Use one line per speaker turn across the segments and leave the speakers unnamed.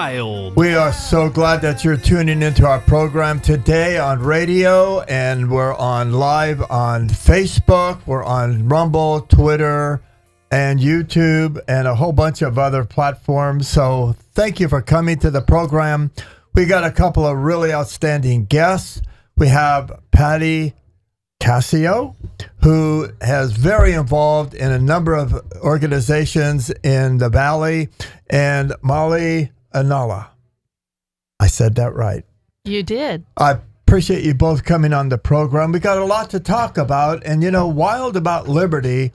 We are so glad that you're tuning into our program today on radio, and we're on live on Facebook, we're on Rumble, Twitter, and YouTube, and a whole bunch of other platforms. So thank you for coming to the program. We got a couple of really outstanding guests. We have Patty Cassio, who has very involved in a number of organizations in the Valley, and Molly Anala. I said that right.
You did.
I appreciate you both coming on the program. We got a lot to talk about, and Wild About Liberty,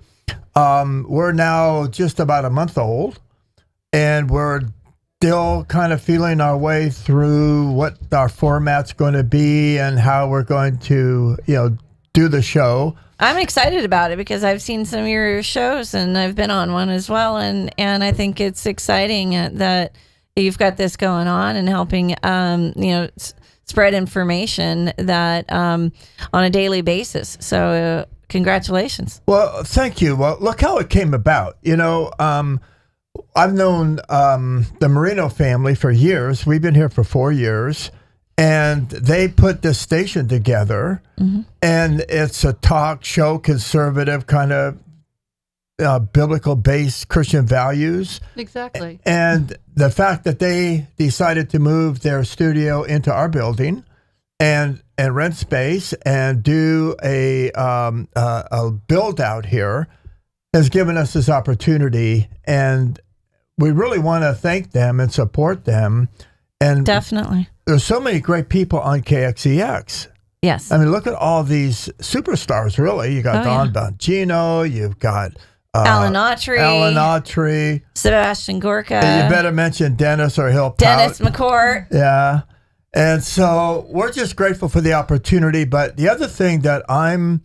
we're now just about a month old, and we're still kind of feeling our way through what our format's going to be and how we're going to, do the show.
I'm excited about it because I've seen some of your shows, and I've been on one as well, and I think it's exciting that you've got this going on and helping, spread information that on a daily basis. So congratulations.
Well, thank you. Well, look how it came about. I've known the Marino family for years. We've been here for 4 years, and they put this station together, and it's a talk show, conservative kind of biblical-based Christian values.
Exactly.
And the fact that they decided to move their studio into our building and rent space and do a build out here has given us this opportunity, and we really want to thank them and support them. And
definitely,
there's so many great people on KXEX.
Yes.
I mean, look at all these superstars, really. You got Don Bongino, you've got
Alan Autry, Sebastian Gorka.
You better mention Dennis or he'll pout.
Dennis McCourt.
Yeah. And so we're just grateful for the opportunity. But the other thing that I'm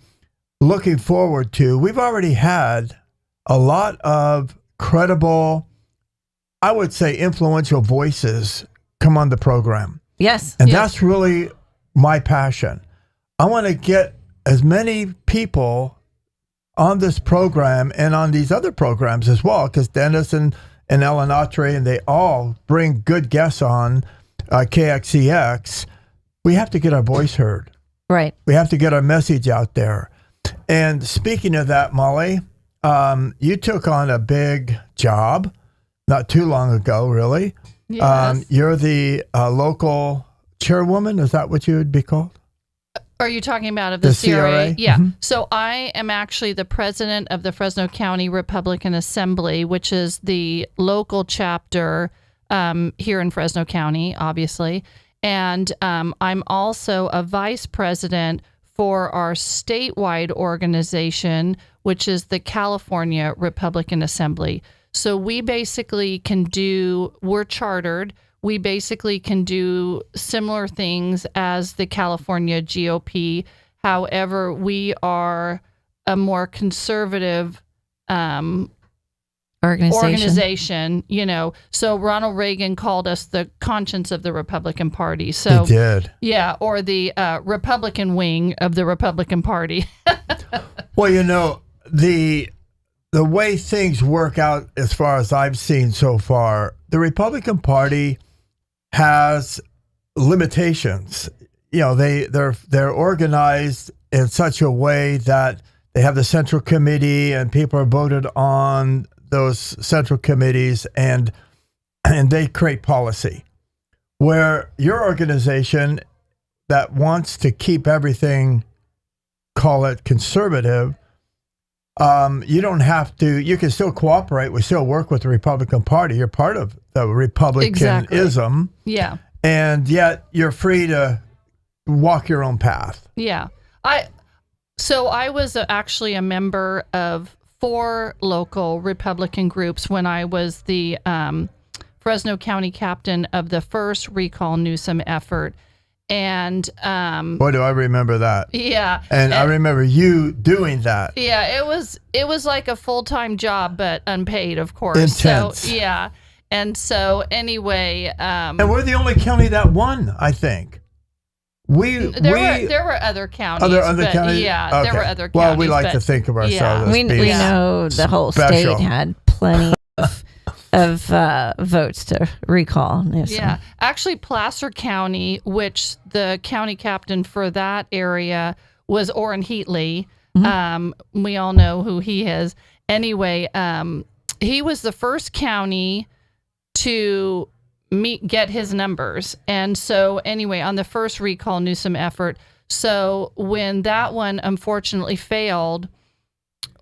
looking forward to, we've already had a lot of credible, I would say influential voices come on the program.
Yes.
And that's really my passion. I want to get as many people on this program and on these other programs as well, because Dennis and Ellen Autry, and they all bring good guests on KXEX. We have to get our voice heard.
Right.
We have to get our message out there. And speaking of that, Molly, you took on a big job not too long ago, really.
Yes.
You're the local chairwoman. Is that what you would be called?
Are you talking about of the CRA? Yeah.
Mm-hmm.
So I am actually the president of the Fresno County Republican Assembly, which is the local chapter here in Fresno County, obviously. And I'm also a vice president for our statewide organization, which is the California Republican Assembly. So we basically we're chartered. We basically can do similar things as the California GOP. However, we are a more conservative organization, So Ronald Reagan called us the conscience of the Republican Party. So
he did.
Yeah, or the Republican wing of the Republican Party.
Well, the way things work out, as far as I've seen so far, the Republican Party has limitations. They're organized in such a way that they have the central committee, and people are voted on those central committees, and they create policy. Where your organization that wants to keep everything, call it conservative, you don't have to. You can still cooperate. We still work with the Republican Party. You're part of the Republicanism.
Exactly. Yeah.
And yet you're free to walk your own path.
Yeah. I was actually a member of 4 local Republican groups when I was the Fresno County captain of the first Recall Newsom effort. And
boy, do I remember that.
Yeah.
And I remember you doing that.
Yeah, it was like a full-time job, but unpaid, of course.
Intense.
So, yeah. And so anyway,
and we're the only county that won, I think.
There were other counties.
Other counties?
Yeah,
okay.
there were other counties.
Well, we like to think of ourselves as
we
being
know the whole
special.
state had plenty of votes to recall Newsom.
Yeah, actually, Placer County, which the county captain for that area was Orrin Heatley. We all know who he is. Anyway, he was the first county to get his numbers, and so anyway, on the first recall Newsom effort. So when that one unfortunately failed,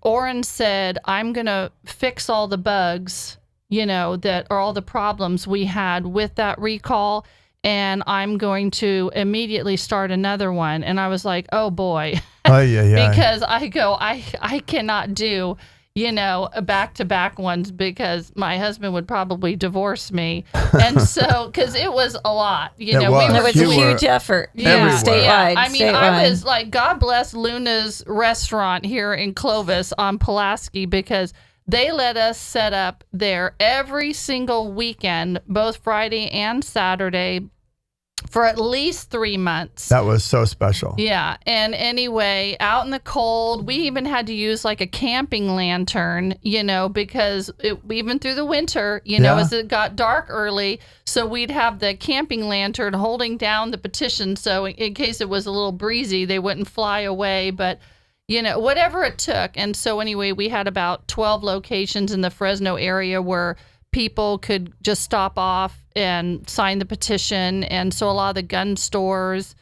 Orrin said, "I'm gonna fix all the bugs." That are all the problems we had with that recall, and I'm going to immediately start another one. And I was like, oh boy, because I cannot do, back-to-back ones because my husband would probably divorce me. And so, because it was a lot,
was.
It was a huge effort.
Everywhere.
Statewide.
I mean,
statewide.
I was like, God bless Luna's restaurant here in Clovis on Pulaski, because they let us set up there every single weekend, both Friday and Saturday, for at least 3 months.
That was so special.
Yeah. And anyway, out in the cold, we even had to use like a camping lantern, because even through the winter, as it got dark early. So we'd have the camping lantern holding down the petition. So in case it was a little breezy, they wouldn't fly away. But whatever it took. And so anyway, we had about 12 locations in the Fresno area where people could just stop off and sign the petition. And so a lot of the gun stores,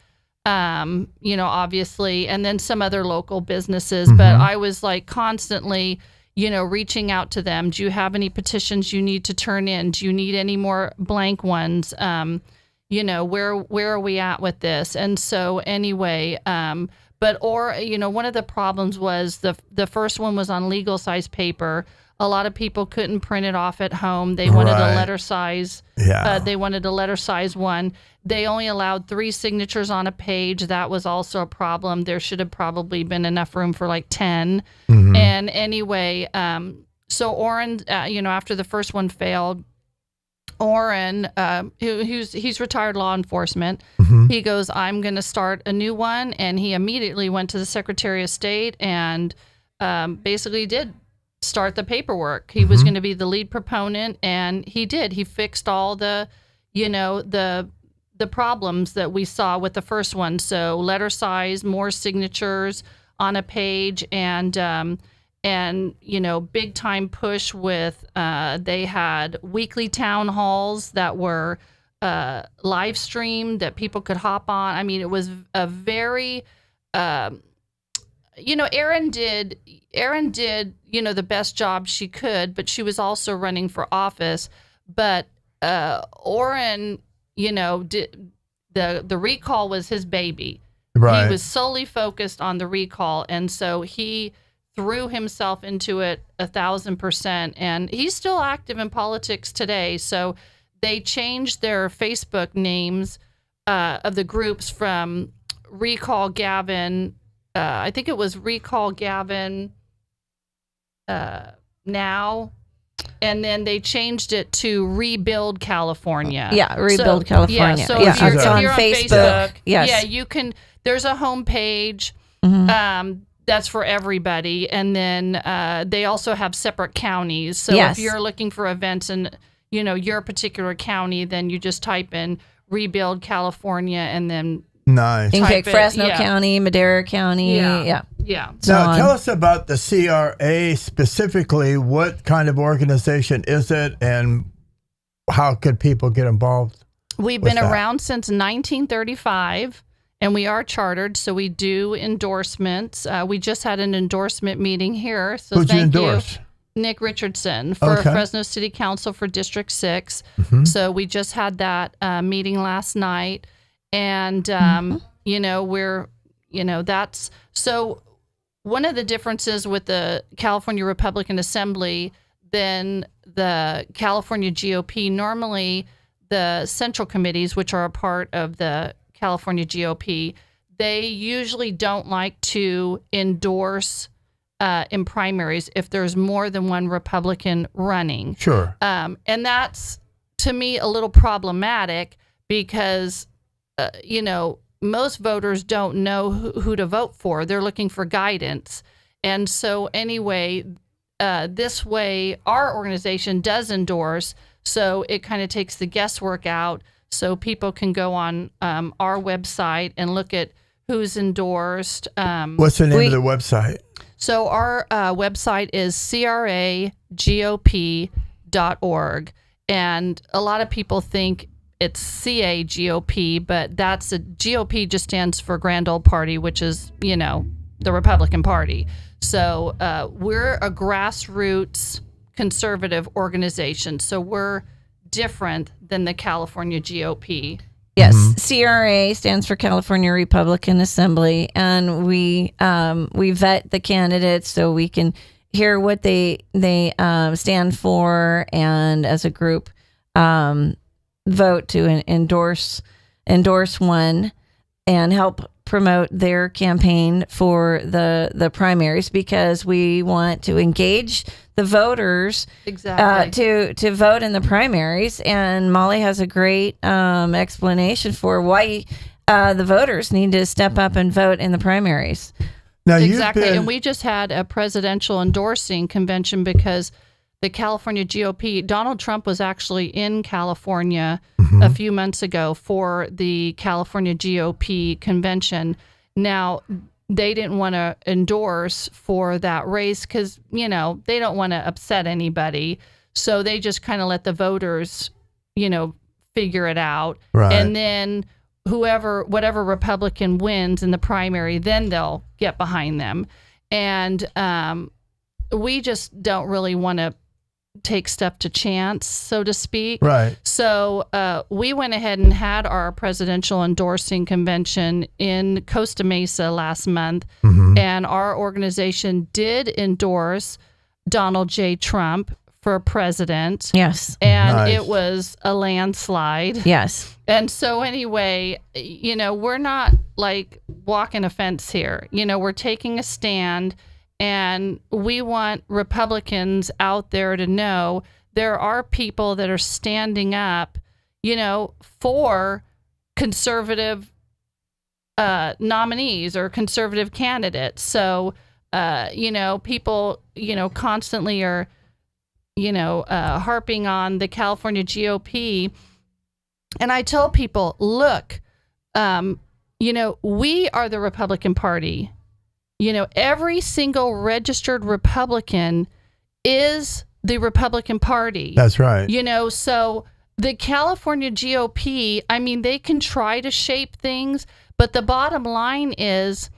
obviously, and then some other local businesses. But I was like constantly, reaching out to them. Do you have any petitions you need to turn in? Do you need any more blank ones? Where are we at with this? And so anyway, one of the problems was the first one was on legal size paper. A lot of people couldn't print it off at home. They wanted a letter size. They wanted a letter size one. They only allowed 3 signatures on a page. That was also a problem. There should have probably been enough room for like 10. And anyway, so Orrin, after the first one failed, Orrin, he's retired law enforcement. He goes, I'm going to start a new one. And he immediately went to the Secretary of State and basically did start the paperwork. He was going to be the lead proponent, and he did. He fixed all the problems that we saw with the first one. So letter size, more signatures on a page, and big time push with they had weekly town halls that were live streamed that people could hop on. I mean, it was a very Erin did the best job she could, but she was also running for office. But Orrin, did the recall was his baby. Right. He was solely focused on the recall, and so he threw himself into it 1,000%. And he's still active in politics today. So they changed their Facebook names of the groups from Recall Gavin. I think it was Recall Gavin now. And then they changed it to Rebuild California.
Yeah, Rebuild California.
Yeah, so
if
if
you're on Facebook, yes.
Yeah, you can. There's a homepage that's for everybody, and then they also have separate counties. So if you're looking for events in your particular county, then you just type in Rebuild California, and then
nice.
You can pick Fresno County, Madera County. Yeah.
So now, tell us about the CRA specifically. What kind of organization is it, and how could people get involved?
We've been around since 1935, and we are chartered, so we do endorsements. We just had an endorsement meeting here. So
Who'd you
thank
endorse?
you, Nick Richardson, for Fresno City Council for District 6. So we just had that meeting last night. And, that's so one of the differences with the California Republican Assembly than the California GOP, normally the central committees, which are a part of the California GOP, they usually don't like to endorse in primaries if there's more than one Republican running.
Sure.
And that's, to me, a little problematic because most voters don't know who to vote for. They're looking for guidance. And so anyway, this way, our organization does endorse, so it kind of takes the guesswork out, so people can go on our website and look at who's endorsed.
What's the name of the website?
So our website is cragop.org, and a lot of people think it's CAGOP, but that's GOP just stands for Grand Old Party, which is, the Republican Party. So we're a grassroots conservative organization. So we're different than the California GOP.
Yes, CRA stands for California Republican Assembly, and we vet the candidates so we can hear what they stand for, and as a group vote to endorse one and help promote their campaign for the primaries, because we want to engage the voters
Exactly.
to vote in the primaries. And Molly has a great explanation for why the voters need to step up and vote in the primaries.
Now,
Exactly.
you've been,
And we just had a presidential endorsing convention because the California GOP, Donald Trump was actually in California a few months ago for the California GOP convention. Now, they didn't want to endorse for that race because, they don't want to upset anybody. So they just kind of let the voters, figure it out.
Right.
And then whatever Republican wins in the primary, then they'll get behind them. And we just don't really want to take stuff to chance, so to speak.
right.
So we went ahead and had our presidential endorsing convention in Costa Mesa last month, and our organization did endorse Donald J. Trump for president.
Yes.
And
Nice.
it was a landslide.
Yes.
And so anyway, we're not like walking a fence here. We're taking a stand, and we want Republicans out there to know there are people that are standing up, for conservative nominees or conservative candidates. So, people, constantly are, harping on the California GOP. And I tell people, look, we are the Republican Party. Every single registered Republican is the Republican Party.
That's right.
So the California GOP, they can try to shape things, but the bottom line is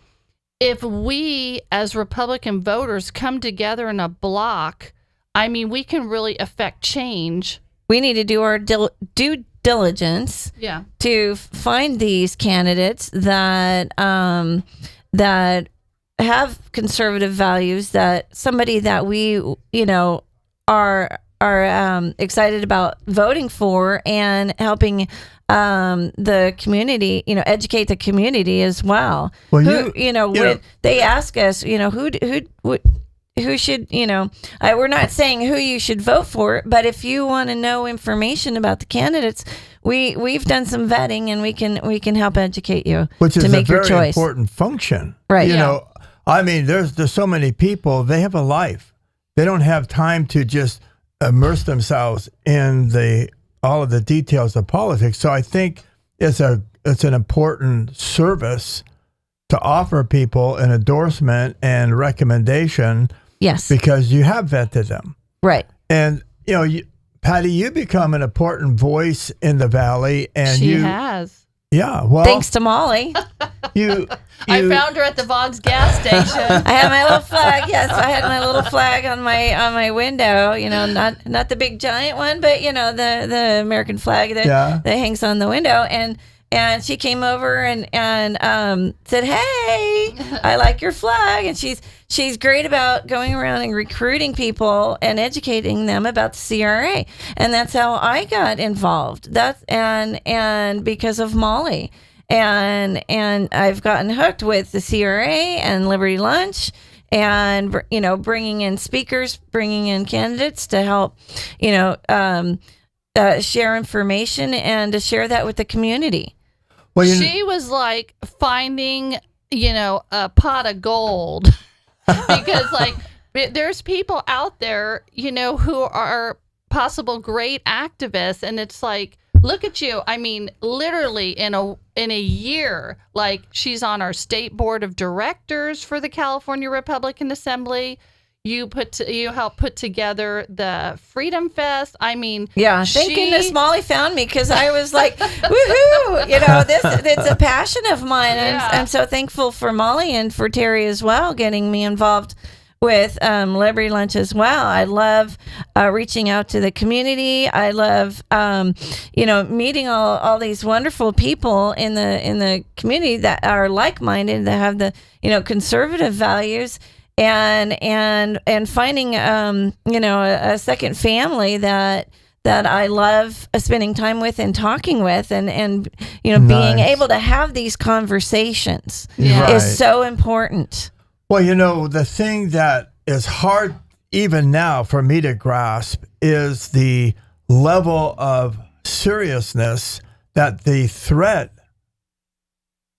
if we as Republican voters come together in a block, we can really affect change.
We need to do our due diligence
Yeah.
to find these candidates that that have conservative values, that somebody that we are excited about voting for, and helping the community, educate the community as well.
Well,
when they ask us, who should, we're not saying who you should vote for, but if you want to know information about the candidates, we've done some vetting, and we can help educate you
Which is
to make
a
your
very
choice.
important function.
Right.
There's so many people, they have a life. They don't have time to just immerse themselves in all of the details of politics. So I think it's an important service to offer people an endorsement and recommendation,
Yes.
because you have vetted them.
Right.
And, Patty, you become an important voice in the Valley. And
She has.
Yeah. Well,
Thanks to Molly.
you
I found her at the Vaughn's gas station.
I had my little flag. Yes, I had my little flag on my window. Not the big giant one, but the American flag that hangs on the window. And she came over and said, "Hey, I like your flag." And she's great about going around and recruiting people and educating them about the CRA. And that's how I got involved. And because of Molly. And I've gotten hooked with the CRA and Liberty Lunch, and bringing in speakers, bringing in candidates to help share information and to share that with the community.
Well,
She was like finding, a pot of gold because there's people out there, who are possible great activists, and it's like, look at you. I mean, literally in a year, like, she's on our state board of directors for the California Republican Assembly. You helped put together the Freedom Fest. I mean,
yeah. Thank goodness Molly found me, because I was like, woohoo! It's a passion of mine.
Yeah.
I'm so thankful for Molly and for Terry as well, getting me involved with Liberty Lunch as well. I love reaching out to the community. I love meeting all these wonderful people in the community that are like-minded, that have the conservative values, and finding a second family that I love spending time with and talking with, and being able to have these conversations is so important.
Well, the thing that is hard even now for me to grasp is the level of seriousness that the threat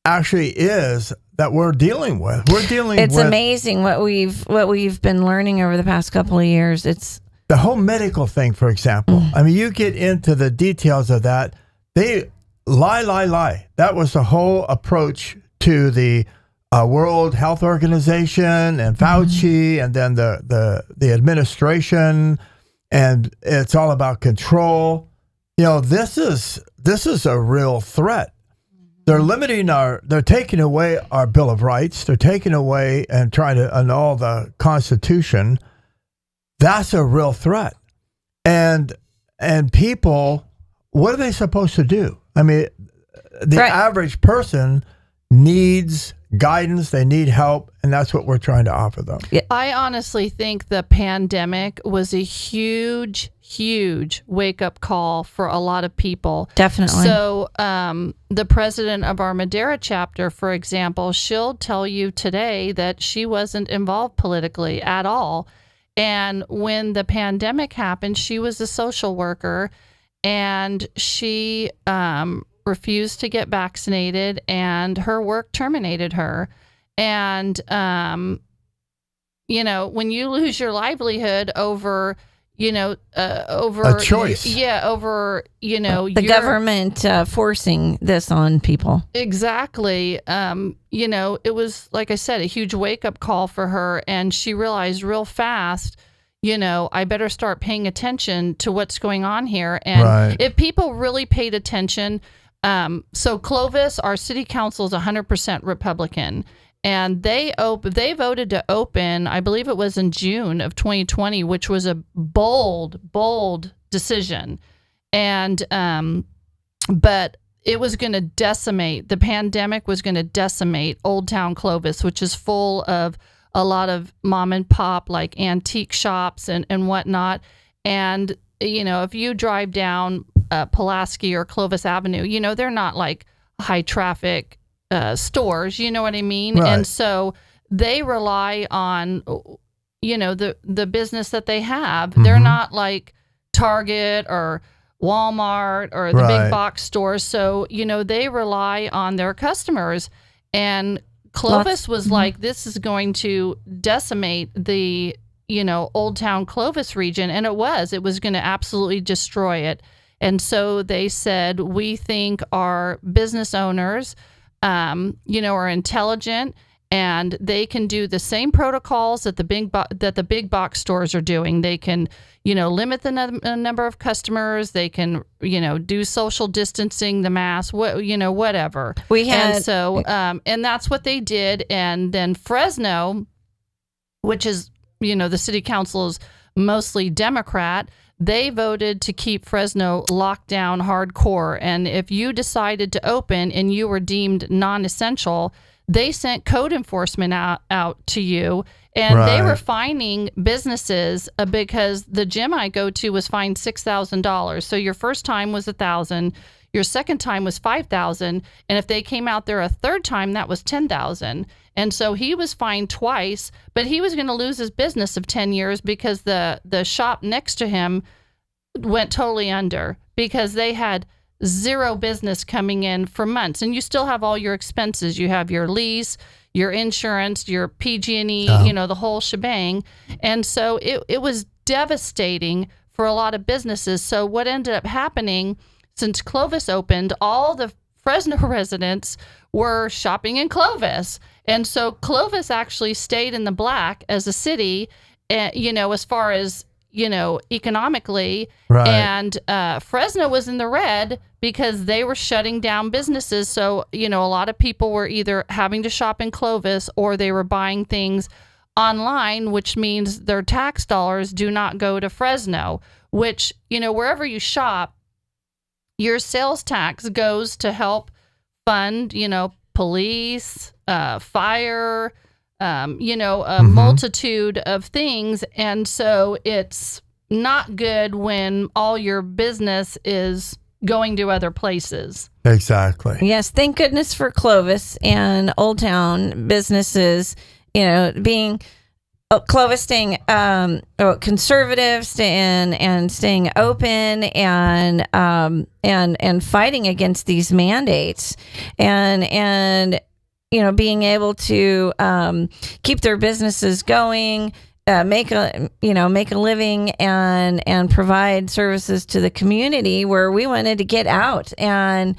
actually is that we're dealing with.
It's amazing what we've been learning over the past couple of years. It's
the whole medical thing, for example. I mean, you get into the details of that. They lie. That was the whole approach to the World Health Organization and Fauci, and then the administration, and it's all about control. This is a real threat. They're taking away our Bill of Rights. They're taking away and trying to annul the Constitution. That's a real threat. And people, what are they supposed to do? I mean, the average person needs guidance, they need help, and that's what we're trying to offer them.
I honestly think the pandemic was a huge wake-up call for a lot of people.
Definitely.
So the president of our Madera chapter, for example, she'll tell you today that she wasn't involved politically at all. And when the pandemic happened, she was a social worker, and she refused to get vaccinated, and her work terminated her. And when you lose your livelihood over a
choice,
the government forcing this on people.
Exactly. It was, like I said, a huge wake up call for her, and she realized real fast, I better start paying attention to what's going on here. And if people really paid attention. So Clovis, our city council, is 100% Republican, and they voted to open, I believe it was in June of 2020, which was a bold decision. And but it was going to the pandemic was going to decimate Old Town Clovis, which is full of a lot of mom and pop, like antique shops and whatnot. And if you drive down Pulaski or Clovis Avenue, they're not like high traffic stores, you know what I mean?
Right.
And so they rely on, the business that they have. They're not like Target or Walmart or the big box stores. So, they rely on their customers. And Clovis was like, this is going to decimate the, Old Town Clovis region. And it was going to absolutely destroy it. And so they said, we think our business owners, are intelligent, and they can do the same protocols that the big box stores are doing. They can, limit the number of customers. They can, do social distancing, the mask, whatever. And so, and that's what they did. And then Fresno, which is, the city council is mostly Democrat, they voted to keep Fresno locked down hardcore. And if you decided to open and you were deemed non-essential, they sent code enforcement out to you. And they were fining businesses because the gym I go to was fined $6,000. So your first time was $1,000. Your second time was $5,000. And if they came out there a third time, that was $10,000. And so he was fined twice, but he was going to lose his business of 10 years because the shop next to him went totally under because they had zero business coming in for months. And you still have all your expenses. You have your lease, your insurance, your PG&E,
Oh.
the whole shebang. And so it was devastating for a lot of businesses. So what ended up happening, since Clovis opened, all the Fresno residents were shopping in Clovis. And so Clovis actually stayed in the black as a city, as far as, economically.
Right.
And Fresno was in the red because they were shutting down businesses. So, a lot of people were either having to shop in Clovis or they were buying things online, which means their tax dollars do not go to Fresno, which, wherever you shop, your sales tax goes to help fund, police, fire, a multitude of things. And so it's not good when all your business is going to other places.
Exactly.
Yes, thank goodness for Clovis and Old Town businesses, being Clovis staying conservative, staying open, and fighting against these mandates, and being able to keep their businesses going, make a living, and provide services to the community, where we wanted to get out and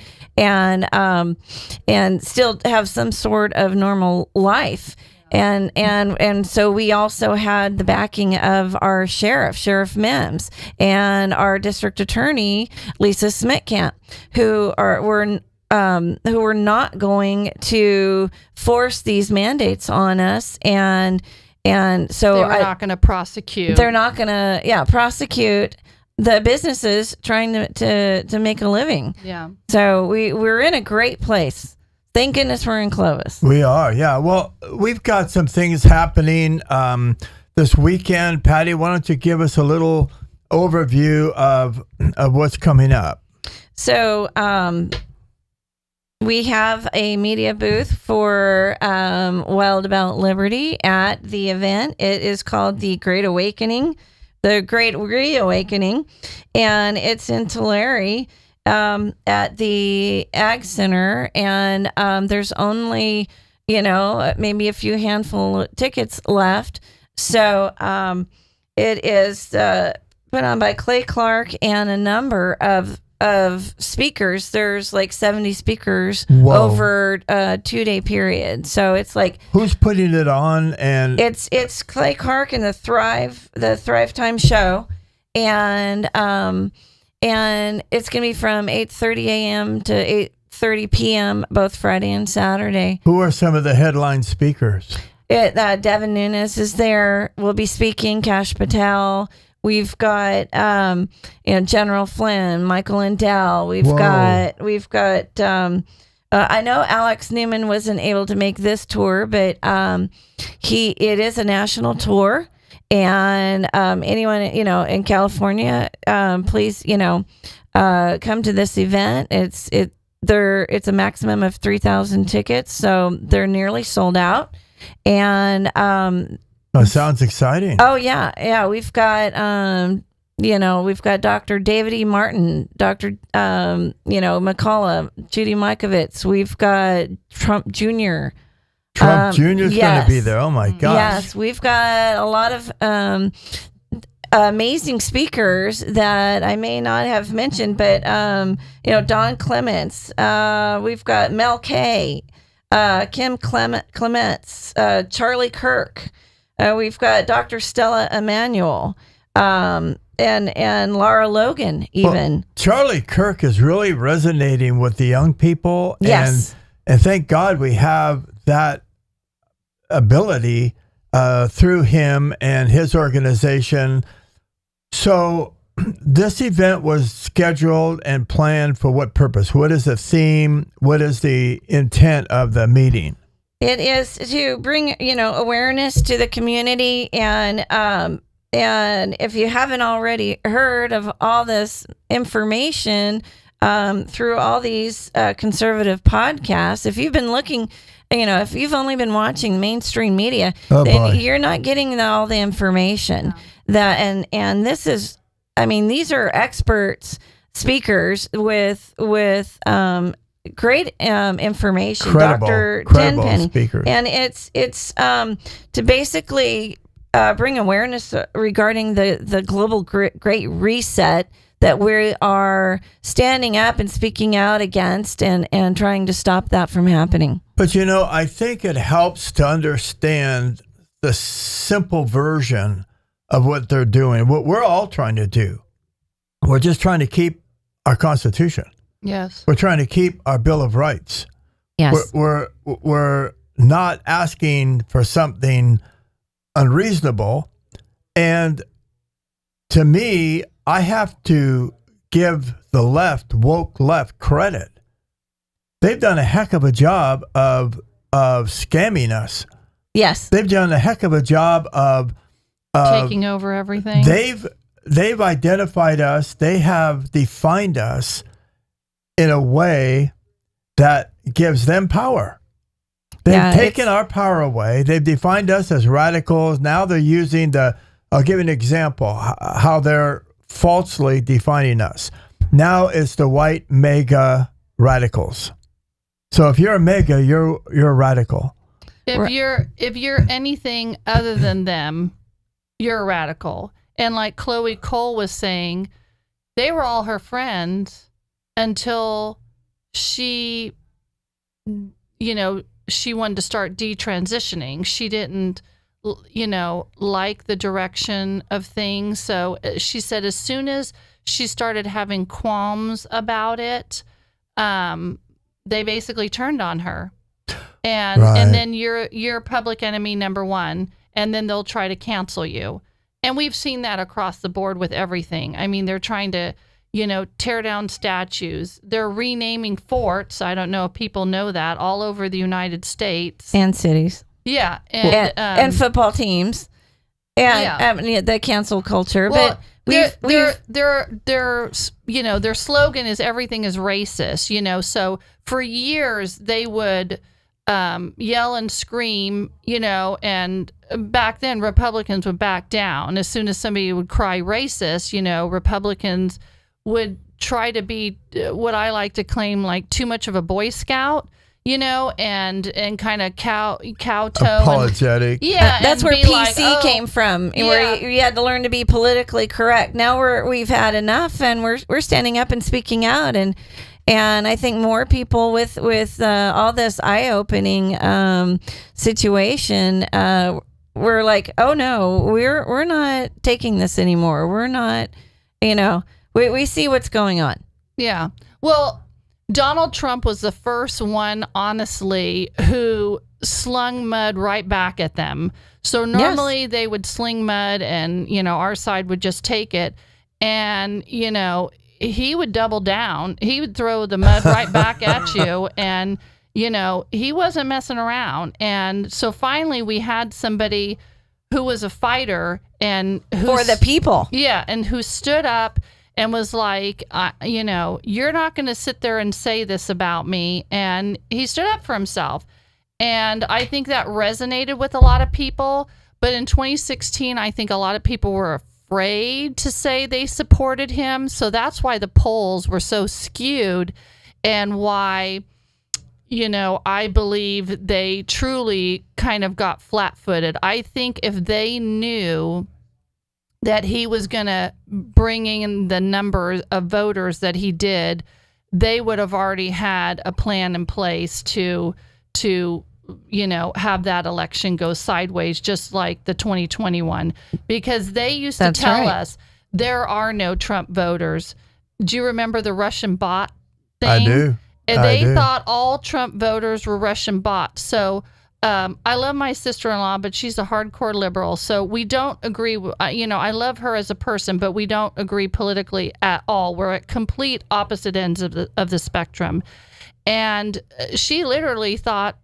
still have some sort of normal life. And so we also had the backing of our Sheriff Mims, and our district attorney, Lisa Smitkamp, who were not going to force these mandates on us, and so
they were not going to prosecute.
They're not going to prosecute the businesses trying to make a living.
Yeah.
So we're in a great place. Thank goodness we're in Clovis.
We are, yeah. Well, we've got some things happening this weekend. Patty, why don't you give us a little overview of what's coming up?
So we have a media booth for Wild About Liberty at the event. It is called the Great Awakening, and it's in Tulare. At the Ag Center, and there's only, maybe a few handful of tickets left. So it is put on by Clay Clark and a number of speakers. There's like 70 speakers
Whoa.
over a 2-day period. So it's like,
who's putting it on? And
it's Clay Clark and the Thrive Time show, and it's going to be from 8:30 a.m. to 8:30 p.m. both Friday and Saturday.
who are some of the headline speakers?
Devin Nunes is there. We'll be speaking. Kash Patel. We've got General Flynn, Michael Lindell. We've got. I know Alex Newman wasn't able to make this tour, but it is a national tour. And anyone, in California, please, come to this event. It's a maximum of 3,000 tickets, so they're nearly sold out. And
That sounds exciting.
oh yeah, we've got we've got Dr. David E. Martin, Dr. McCullough, Judy Mikovits. We've got Trump Jr.
Trump Jr. is going to be there. Oh my gosh.
Yes, we've got a lot of amazing speakers that I may not have mentioned, but Don Clements. We've got Mel K, Kim Clements, Charlie Kirk. We've got Dr. Stella Emanuel, and Laura Logan even.
Well, Charlie Kirk is really resonating with the young people.
Yes.
And thank God we have that ability through him and his organization. So this event was scheduled and planned for what purpose? What is the theme? What is the intent of the meeting?
It is to bring, awareness to the community, and if you haven't already heard of all this information through all these conservative podcasts, if you've been looking, if you've only been watching mainstream media, then you're not getting all the information and this is, these are experts, speakers with great information,
Credible
Dr.
credible
Tenpenny,
speakers.
and it's to basically bring awareness regarding the global great reset that we are standing up and speaking out against, and trying to stop that from happening.
But I think it helps to understand the simple version of what they're doing, what we're all trying to do. We're just trying to keep our Constitution.
Yes.
We're trying to keep our Bill of Rights.
Yes.
We're not asking for something unreasonable. And to me, I have to give the woke left, credit. They've done a heck of a job of scamming us.
Yes.
They've done a heck of a job of
Taking over everything.
They've identified us. They have defined us in a way that gives them power. They've taken our power away. They've defined us as radicals. Now they're using I'll give you an example, how they're falsely defining us. Now it's the white MAGA radicals. So if you're a MAGA, you're a radical.
If you're anything other than them, you're a radical. And like Chloe Cole was saying, they were all her friends until she wanted to start detransitioning. She didn't, like the direction of things. So she said as soon as she started having qualms about it, they basically turned on her. And then you're public enemy number one, and then they'll try to cancel you. And we've seen that across the board with everything. I mean, they're trying to, tear down statues. They're renaming forts. I don't know if people know that, all over the United States
And cities.
Yeah,
and football teams, and the cancel culture.
Well,
but
their slogan is everything is racist. So for years they would yell and scream, and back then Republicans would back down as soon as somebody would cry racist. Republicans would try to be what I like to claim like too much of a Boy Scout. And kind of kowtow.
Apologetic.
That's where
be
PC came from, where you had to learn to be politically correct. Now we've had enough, and we're standing up and speaking out, and I think more people with all this eye-opening situation, we're like, oh no, we're not taking this anymore. We're not, we see what's going on.
Yeah. Well, Donald Trump was the first one, honestly, who slung mud right back at them. So normally they would sling mud and, our side would just take it. And, he would double down. He would throw the mud right back at you. And, he wasn't messing around. And so finally we had somebody who was a fighter and
for the people.
Yeah. And who stood up and was like, you're not going to sit there and say this about me. And he stood up for himself. And I think that resonated with a lot of people. But in 2016, I think a lot of people were afraid to say they supported him. So that's why the polls were so skewed, and why, I believe they truly kind of got flat-footed. I think if they knew that he was going to bring in the number of voters that he did, they would have already had a plan in place to have that election go sideways, just like the 2021, because they used to tell us there are no Trump voters. Do you remember the Russian bot thing?
I do.
And they thought all Trump voters were Russian bots. So I love my sister-in-law, but she's a hardcore liberal. So we don't agree. I love her as a person, but we don't agree politically at all. We're at complete opposite ends of the spectrum. And she literally thought,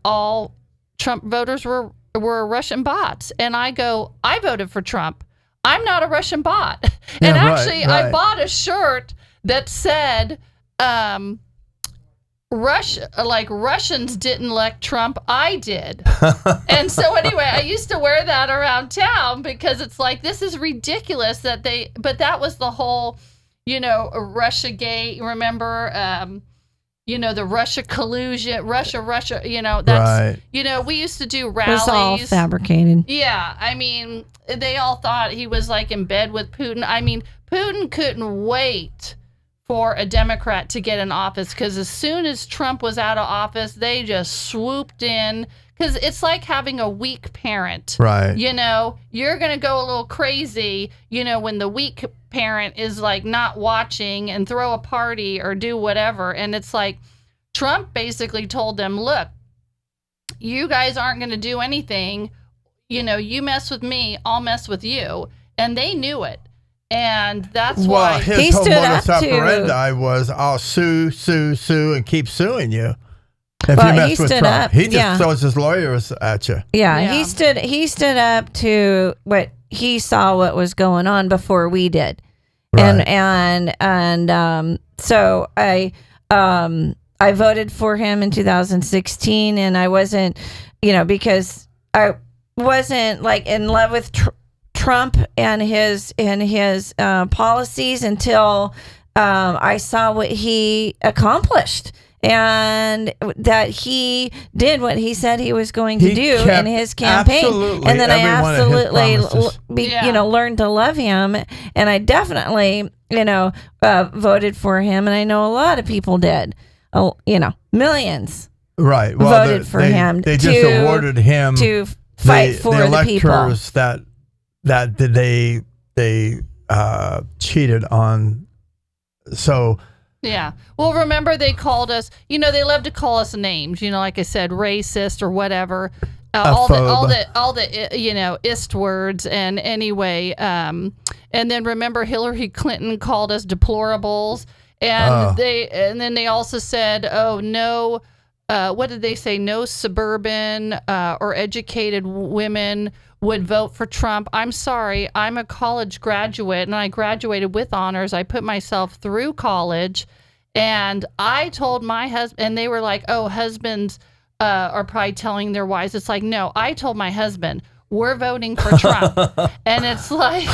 all Trump voters were Russian bots. And I go, I voted for Trump. I'm not a Russian bot. And actually, right. I bought a shirt that said, Russians didn't elect Trump, I did. And so anyway, I used to wear that around town because it's like, this is ridiculous but that was the whole, Russiagate, remember, the Russia collusion, Russia, that's,
Right.
we used to do
It
rallies.
was all fabricated.
Yeah, I mean, they all thought he was like in bed with Putin. I mean, Putin couldn't wait for a Democrat to get in office, because as soon as Trump was out of office, they just swooped in, because it's like having a weak parent.
Right.
You're going to go a little crazy, when the weak parent is like not watching and throw a party or do whatever. And it's like Trump basically told them, look, you guys aren't going to do anything. You mess with me, I'll mess with you. And they knew it. And that's why
his
He
whole
stood
modus
up to-
operandi was, I'll sue, and keep suing you if
Well,
you
he
mess with
stood
Trump.
up,
He just
yeah.
throws his lawyers at you.
Yeah,
Yeah.
he stood up to what he saw what was going on before we did.
Right.
So I voted for him in 2016, and I wasn't, because I wasn't like in love with Trump and his policies until I saw what he accomplished. And that he did what he said he was going to
He
do
kept
in his campaign,
absolutely
and then I
every one of his
absolutely,
promises.
learned to love him, and I definitely, voted for him, and I know a lot of people did, millions
Right. Well,
voted for him
They just
to-
awarded him
to fight for the people.
electors that they cheated on. So
Yeah. Well, remember they called us, they love to call us names, like I said, racist or whatever. All the ist words. And anyway, and then remember Hillary Clinton called us deplorables, and then they also said, oh, no, what did they say? No suburban or educated women would vote for Trump. I'm sorry. I'm a college graduate, and I graduated with honors. I put myself through college, and I told my husband, and they were like, oh, husbands are probably telling their wives. It's like, no, I told my husband, we're voting for Trump. And it's like,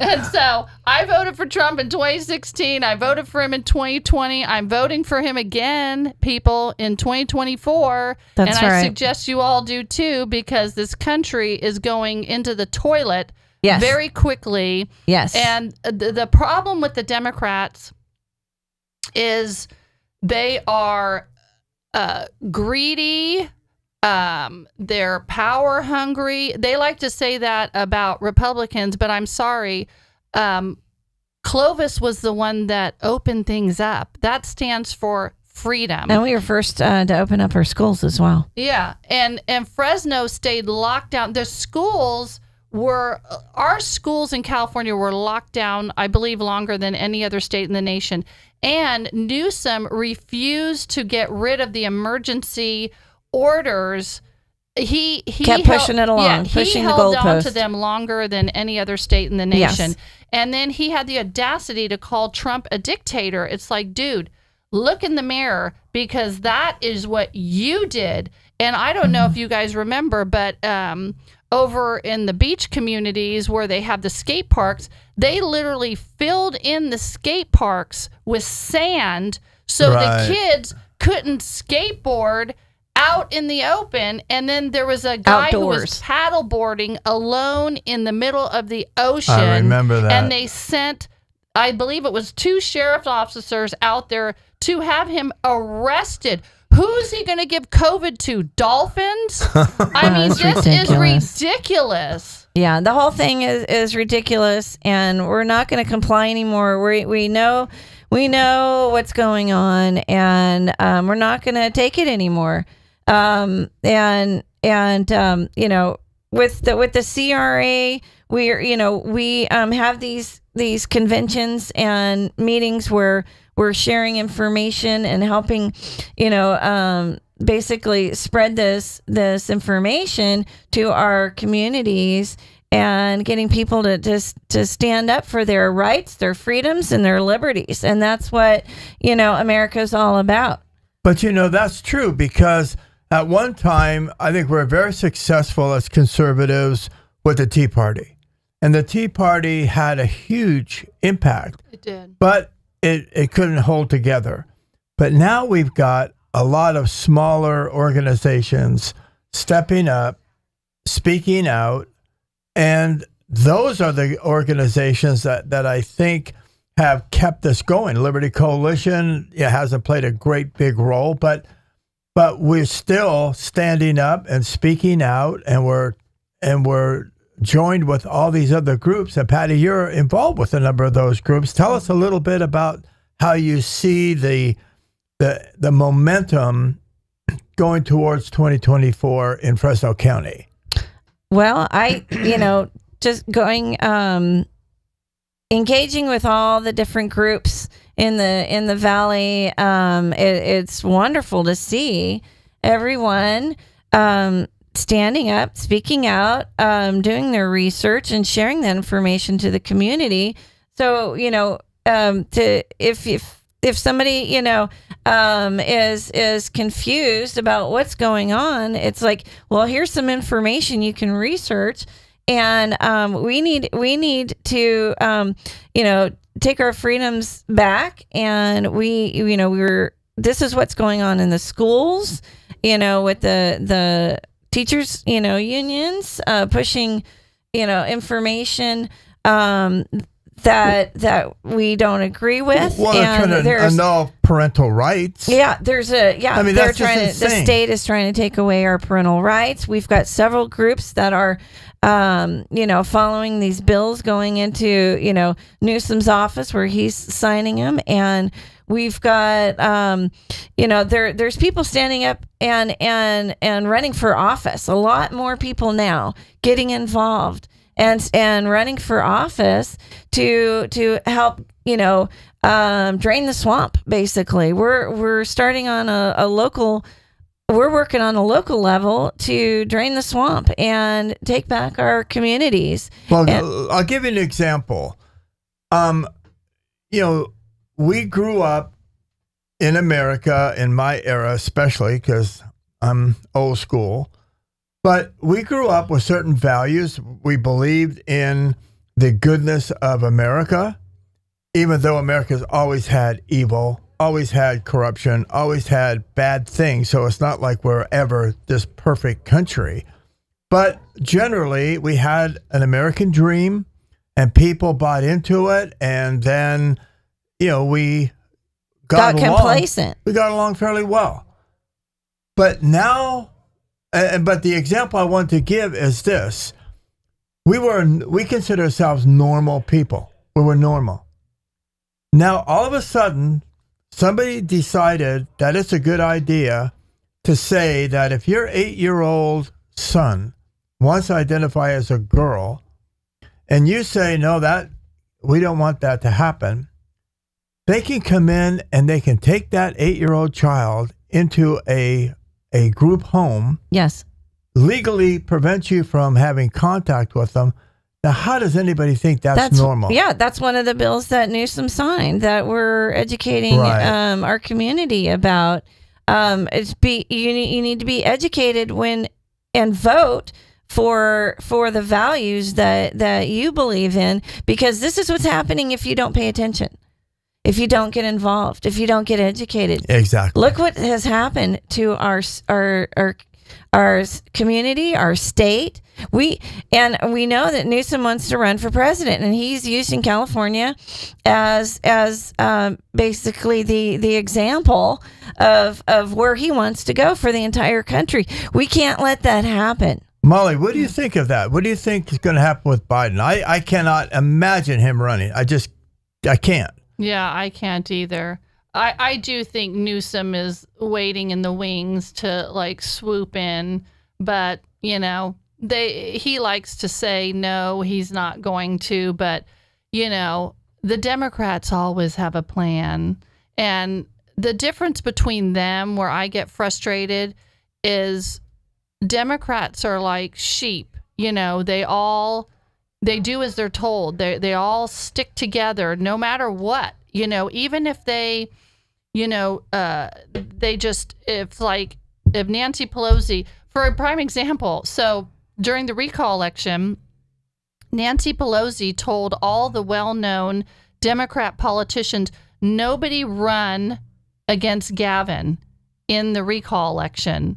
and so I voted for Trump in 2016. I voted for him in 2020. I'm voting for him again, people, in 2024.
That's
and I
right.
suggest you all do too, because this country is going into the toilet
Yes.
very quickly.
Yes.
And the problem with the Democrats is they are greedy. They're power hungry. They like to say that about Republicans, but I'm sorry. Clovis was the one that opened things up. That stands for freedom.
And we were first to open up our schools as well.
Yeah, and Fresno stayed locked down. Our schools in California were locked down, I believe, longer than any other state in the nation. And Newsom refused to get rid of the emergency orders. He
Kept pushing it along, pushing the
he held on
goalpost.
to them longer than any other state in the nation.
Yes.
And then he had the audacity to call Trump a dictator. It's like, dude, look in the mirror, because that is what you did. And I don't know if you guys remember, but over in the beach communities where they have the skate parks, they literally filled in the skate parks with sand so
Right.
the kids couldn't skateboard out in the open. And then there was a guy who was
Outdoors.
paddleboarding alone in the middle of the ocean.
I remember that.
And they sent, I believe it was 2 sheriff's officers out there to have him arrested. Who's he going to give COVID to? Dolphins? I mean,
That's
this
ridiculous.
is ridiculous.
Yeah, the whole thing is ridiculous, and we're not going to comply anymore. We know what's going on, and we're not going to take it anymore. With the CRA, we have these conventions and meetings where we're sharing information and helping, basically spread this information to our communities and getting people to stand up for their rights, their freedoms, and their liberties. And that's what, America's all about.
But that's true, because at one time, I think we're very successful as conservatives with the Tea Party. And the Tea Party had a huge impact,
It did.
but it couldn't hold together. But now we've got a lot of smaller organizations stepping up, speaking out, and those are the organizations that I think have kept us going. Liberty Coalition, it hasn't played a great big role, but we're still standing up and speaking out, and we're joined with all these other groups. And Patty, you're involved with a number of those groups. Tell us a little bit about how you see the momentum going towards 2024 in Fresno County.
Well, just going, engaging with all the different groups in the valley. It's wonderful to see everyone standing up, speaking out, doing their research, and sharing that information to the community. So, if somebody, is confused about what's going on, it's like, well, here's some information you can research, and we need to, take our freedoms back, and this is what's going on in the schools, with the teachers, unions pushing, information that we don't agree with.
Well, they're trying to annul parental rights.
Yeah, I mean,
they're trying
the state is trying to take away our parental rights. We've got several groups that are following these bills going into, Newsom's office where he's signing them. And we've got, there's people standing up and running for office. A lot more people now getting involved and running for office to help, drain the swamp. Basically, we're starting on a local. We're working on a local level to drain the swamp and take back our communities.
Well, I'll give you an example. We grew up in America, in my era especially, because I'm old school, but we grew up with certain values. We believed in the goodness of America, even though America's always had evil, always had corruption, always had bad things. So it's not like we're ever this perfect country. But generally, we had an American dream, and people bought into it. And then, we got along.
Complacent.
We got along fairly well. But now, but the example I want to give is this. We consider ourselves normal people. We were normal. Now, all of a sudden, somebody decided that it's a good idea to say that if your 8-year-old son wants to identify as a girl, and you say, no, that we don't want that to happen, they can come in and they can take that 8-year-old child into a group home.
Yes.
Legally prevent you from having contact with them. Now, how does anybody think that's normal?
Yeah, that's one of the bills that Newsom signed that we're educating our community about. You need to be educated and vote for the values that you believe in, because this is what's happening if you don't pay attention, if you don't get involved, if you don't get educated.
Exactly.
Look what has happened to our community, our state. We know that Newsom wants to run for president, and he's using California as basically the example of where he wants to go for the entire country. We can't let that happen.
Molly, what do you think of that? What do you think is going to happen with Biden? I cannot imagine him running. I can't.
Yeah, I can't either. I do think Newsom is waiting in the wings to swoop in, but he likes to say no, he's not going to, but the Democrats always have a plan. And the difference between them, where I get frustrated, is Democrats are like sheep. They do as they're told. They all stick together no matter what. Even if they just, if Nancy Pelosi, for a prime example, so during the recall election, Nancy Pelosi told all the well-known Democrat politicians, nobody run against Gavin in the recall election.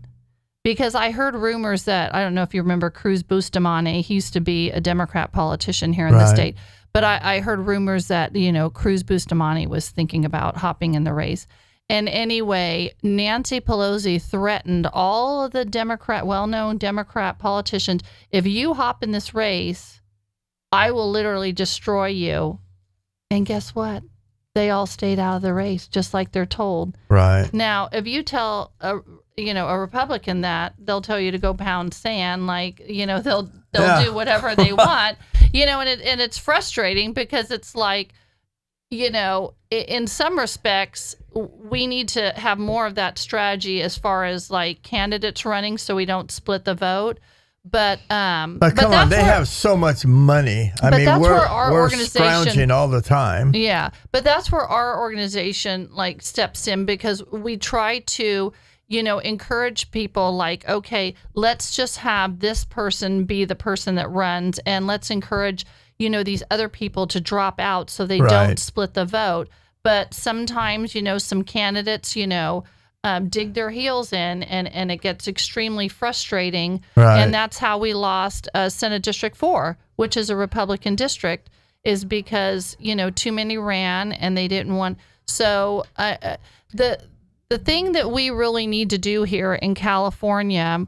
Because I heard rumors that, I don't know if you remember Cruz Bustamante, he used to be a Democrat politician here in the state. But I heard rumors that, Cruz Bustamante was thinking about hopping in the race. And anyway, Nancy Pelosi threatened all of the well-known Democrat politicians, if you hop in this race, I will literally destroy you. And guess what? They all stayed out of the race, just like they're told.
Right.
Now, if you tell a Republican that, they'll tell you to go pound sand, they'll do whatever they want, and it's frustrating because it's like, in some respects, we need to have more of that strategy as far as like candidates running, so we don't split the vote. But come on,
they have so much money. I mean, we're scrounging all the time.
Yeah, but that's where our organization like steps in, because we try to, encourage people like, okay, let's just have this person be the person that runs, and let's encourage, these other people to drop out so they don't split the vote. But sometimes, some candidates, dig their heels in, and it gets extremely frustrating.
Right.
And that's how we lost Senate District 4, which is a Republican district, is because, too many ran and they didn't want. So the thing that we really need to do here in California,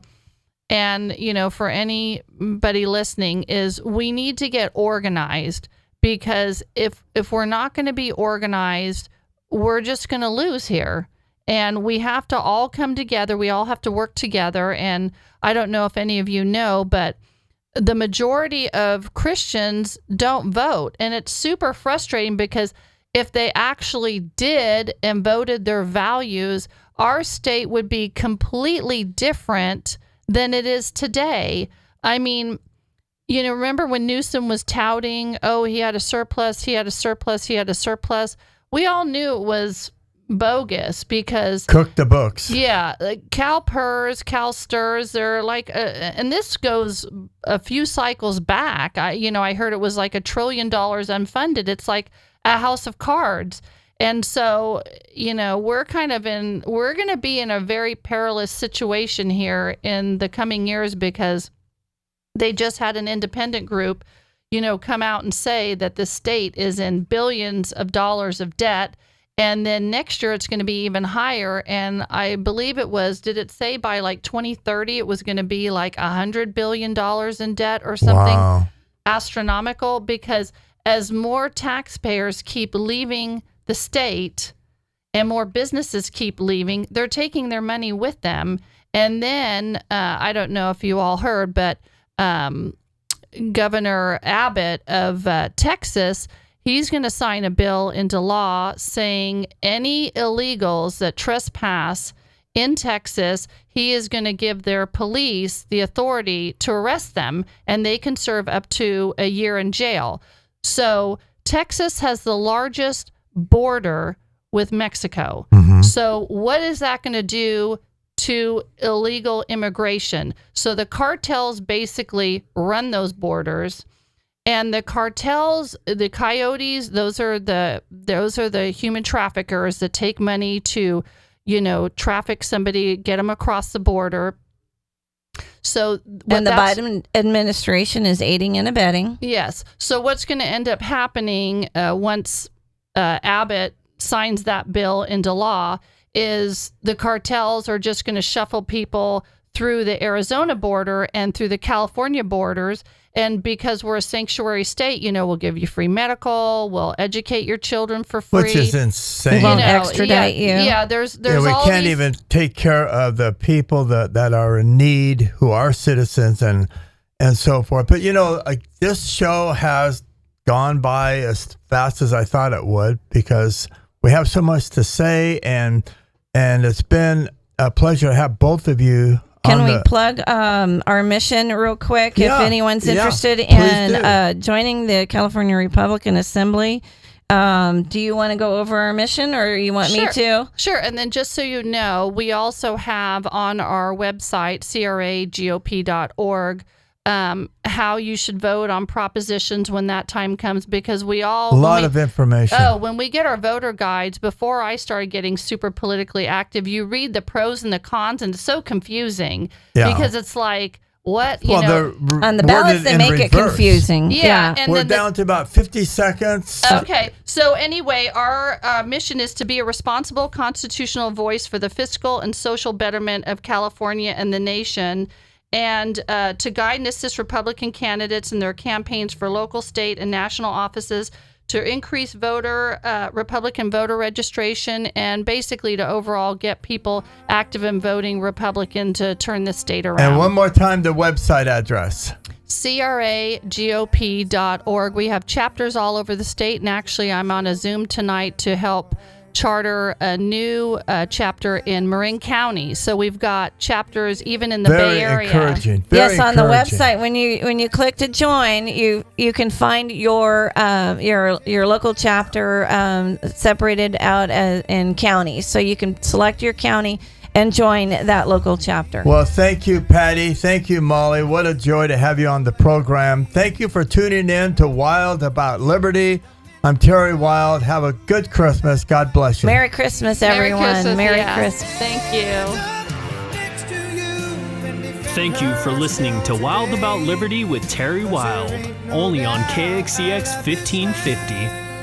and, for anybody listening, is we need to get organized, because if we're not going to be organized, we're just going to lose here. And we have to all come together. We all have to work together. And I don't know if any of you know, but the majority of Christians don't vote. And it's super frustrating, because if they actually did and voted their values, our state would be completely different than it is today. I mean, remember when Newsom was touting, he had a surplus, he had a surplus, he had a surplus? We all knew it was bogus, because
cook the books.
Yeah, like CalPERS, CalSTRS, they're like, and this goes a few cycles back. I heard it was like $1 trillion unfunded. It's like a house of cards. And so, we're going to be in a very perilous situation here in the coming years, because they just had an independent group, come out and say that the state is in billions of dollars of debt. And then next year it's going to be even higher. And I believe did it say by like 2030 it was going to be like $100 billion in debt or something astronomical? Because as more taxpayers keep leaving the state and more businesses keep leaving, they're taking their money with them. And then I don't know if you all heard, but Governor Abbott of Texas, he's going to sign a bill into law saying any illegals that trespass in Texas, he is going to give their police the authority to arrest them, and they can serve up to a year in jail. So Texas has the largest border with Mexico. Mm-hmm. So what is that going to do to illegal immigration? So the cartels basically run those borders. And the cartels, the coyotes, those are the human traffickers that take money to, traffic somebody, get them across the border. So
and the Biden administration is aiding and abetting.
Yes. So what's going to end up happening once Abbott signs that bill into law is the cartels are just going to shuffle people through the Arizona border and through the California borders. And because we're a sanctuary state, we'll give you free medical, we'll educate your children for free.
Which is insane.
We won't extradite you.
Yeah, there's
we
all
can't even take care of the people that are in need, who are citizens and so forth. But, this show has gone by as fast as I thought it would, because we have so much to say, and it's been a pleasure to have both of you.
Can we plug our mission real quick?
Yeah,
if anyone's interested
in
joining the California Republican Assembly, do you want to go over our mission, or you want me to?
Sure. And then just so you know, we also have on our website, cragop.org, how you should vote on propositions when that time comes, because we all
A lot of information.
Oh, when we get our voter guides, before I started getting super politically active, you read the pros and the cons, and it's so confusing because it's like, what? You know,
on the ballots, they make it confusing.
Yeah. And
we're
then
down to about 50 seconds.
Okay. So anyway, our mission is to be a responsible constitutional voice for the fiscal and social betterment of California and the nation, and to guide and assist Republican candidates in their campaigns for local, state, and national offices, to increase Republican voter registration, and basically to overall get people active in voting Republican to turn the state around.
And one more time, the website address.
CRAGOP.org. We have chapters all over the state, and actually I'm on a Zoom tonight to help charter a new chapter in Marin County. So we've got chapters even in the Bay Area.
Encouraging.
Yes, on the website, when you click to join, you can find your local chapter separated out in counties. So you can select your county and join that local chapter.
Well, thank you, Patty. Thank you, Molly. What a joy to have you on the program. Thank you for tuning in to Wild About Liberty. I'm Terry Wild. Have a good Christmas. God bless you.
Merry Christmas, everyone. Merry Christmas.
Thank you.
Thank you for listening to Wild About Liberty with Terry Wild, only on KXCX 1550.